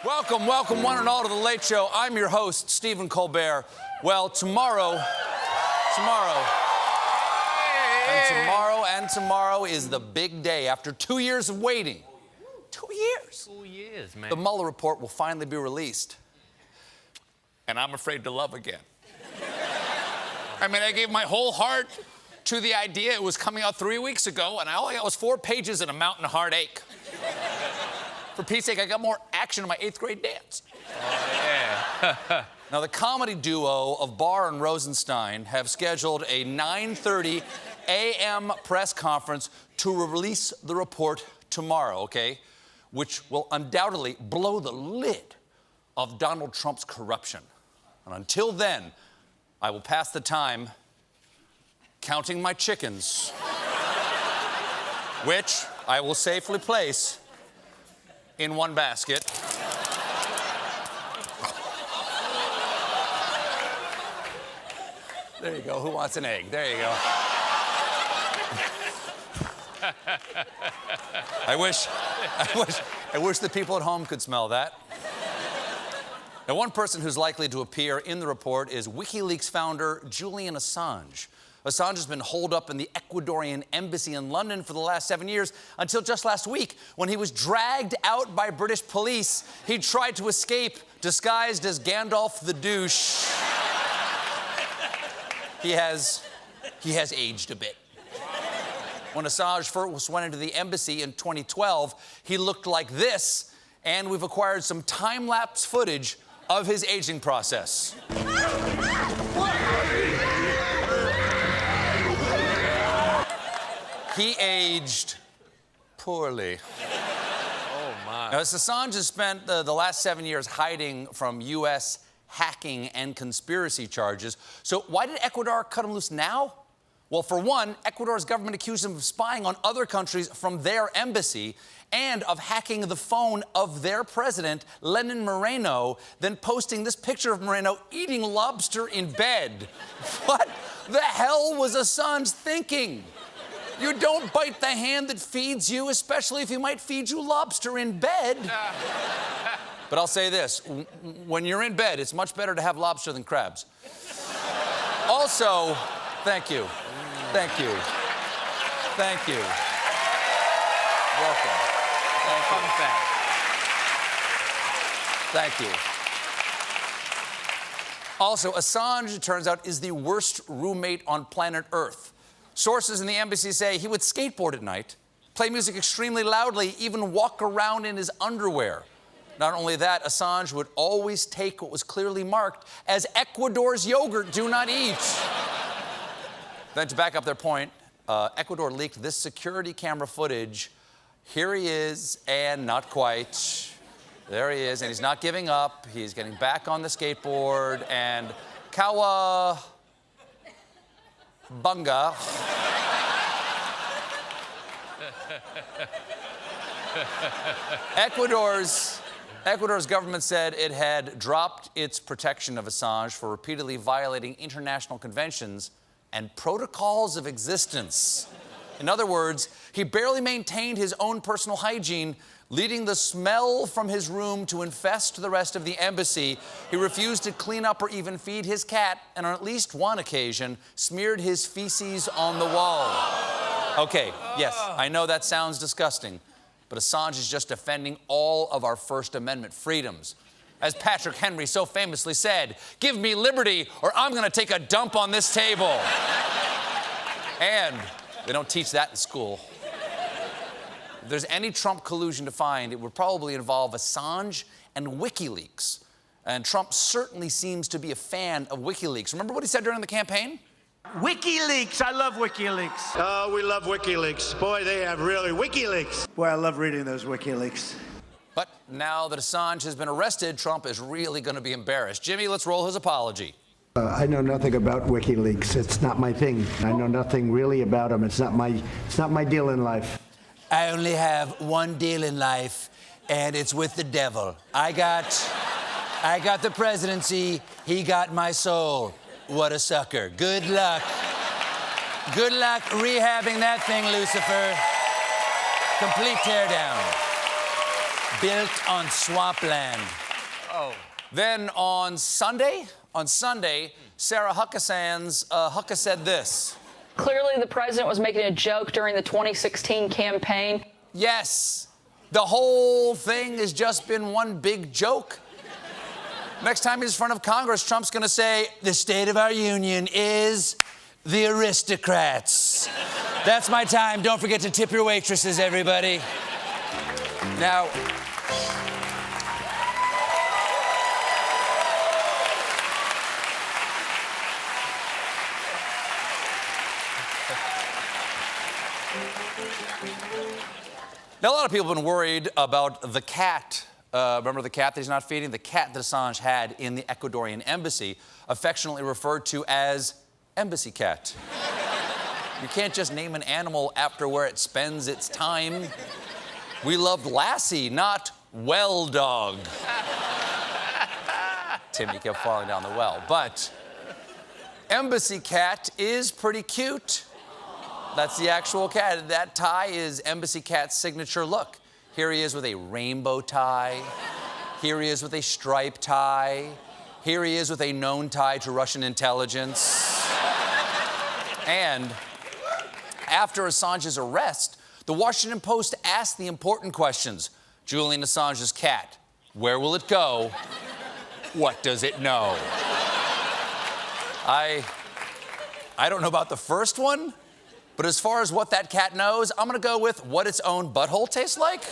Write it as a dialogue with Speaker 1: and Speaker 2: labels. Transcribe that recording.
Speaker 1: Welcome, welcome, one and all, to The Late Show. I'm your host, Stephen Colbert. Well, tomorrow is the big day. After 2 years of waiting, 2 years.
Speaker 2: 2 years, man.
Speaker 1: The Mueller report will finally be released. And I'm afraid to love again. I mean, I gave my whole heart to the idea. It was coming out 3 weeks ago, and all I got was 4 pages and a mountain of heartache. For Pete's sake, I got more action in my 8th grade dance.
Speaker 2: Oh, yeah.
Speaker 1: Now, the comedy duo of Barr and Rosenstein have scheduled a 9:30 a.m. press conference to release the report tomorrow, okay? Which will undoubtedly blow the lid of Donald Trump's corruption. And until then, I will pass the time counting my chickens, which I will safely place in one basket. There you go. Who wants an egg? There you go. I wish the people at home could smell that. Now, one person who's likely to appear in the report is WikiLeaks founder Julian Assange. Assange has been holed up in the Ecuadorian embassy in London for the last 7 years, until just last week, when he was dragged out by British police. He tried to escape, disguised as Gandalf the douche. He has aged a bit. When Assange first went into the embassy in 2012, he looked like this, and we've acquired some time-lapse footage of his aging process. He aged poorly.
Speaker 2: Oh, my.
Speaker 1: Now, Assange has spent the last 7 years hiding from U.S. hacking and conspiracy charges. So why did Ecuador cut him loose now? Well, for one, Ecuador's government accused him of spying on other countries from their embassy and of hacking the phone of their president, Lenin Moreno, then posting this picture of Moreno eating lobster in bed. What the hell was Assange thinking? You don't bite the hand that feeds you, especially if he might feed you lobster in bed. But I'll say this, when you're in bed, it's much better to have lobster than crabs. Also, thank you. Thank you. Thank you. Welcome. Thank you. Thank you. Also, Assange, it turns out, is the worst roommate on planet Earth. Sources in the embassy say he would skateboard at night, play music extremely loudly, even walk around in his underwear. Not only that, Assange would always take what was clearly marked as Ecuador's yogurt, do not eat. Then, to back up their point, Ecuador leaked this security camera footage. Here he is, and not quite. There he is, and he's not giving up. He's getting back on the skateboard, and Kawa Bunga. Ecuador's government said it had dropped its protection of Assange for repeatedly violating international conventions and protocols of existence. In other words, he barely maintained his own personal hygiene, leading the smell from his room to infest the rest of the embassy. He refused to clean up or even feed his cat, and on at least one occasion, smeared his feces on the wall. Okay, yes, I know that sounds disgusting, but Assange is just defending all of our First Amendment freedoms. As Patrick Henry so famously said, "Give me liberty or I'm going to take a dump on this table." And they don't teach that in school. If there's any Trump collusion to find, it would probably involve Assange and WikiLeaks. And Trump certainly seems to be a fan of WikiLeaks. Remember what he said during the campaign?
Speaker 3: WikiLeaks, I love WikiLeaks.
Speaker 4: Oh, we love WikiLeaks. Boy, they have really WikiLeaks.
Speaker 3: Boy, I love reading those WikiLeaks.
Speaker 1: But now that Assange has been arrested, Trump is really going to be embarrassed. Jimmy, let's roll his apology.
Speaker 5: I know nothing about WikiLeaks. It's not my thing. I know nothing really about them. It's not my deal in life.
Speaker 6: I only have one deal in life, and it's with the devil. I got the presidency. He got my soul. What a sucker. Good luck. Good luck rehabbing that thing, Lucifer. Complete teardown. built on swampland.
Speaker 2: Oh.
Speaker 1: Then on Sunday, Sarah Huckabee said this.
Speaker 7: Clearly, the president was making a joke during the 2016 campaign.
Speaker 1: Yes, the whole thing has just been one big joke. Next time he's in front of Congress, Trump's gonna say,
Speaker 6: The state of our union is the aristocrats. That's my time. Don't forget to tip your waitresses, everybody.
Speaker 1: now, a lot of people have been worried about the cat. Remember the cat that he's not feeding? The cat that Assange had in the Ecuadorian embassy, affectionately referred to as Embassy Cat. You can't just name an animal after where it spends its time. We loved Lassie, not Well Dog. Timmy kept falling down the well. But Embassy Cat is pretty cute. That's the actual cat. That tie is Embassy Cat's signature look. Here he is with a rainbow tie. Here he is with a striped tie. Here he is with a known tie to Russian intelligence. And after Assange's arrest, the Washington Post asked the important questions. Julian Assange's cat, where will it go? What does it know? I don't know about the first one, but as far as what that cat knows, I'm gonna go with what its own butthole tastes like.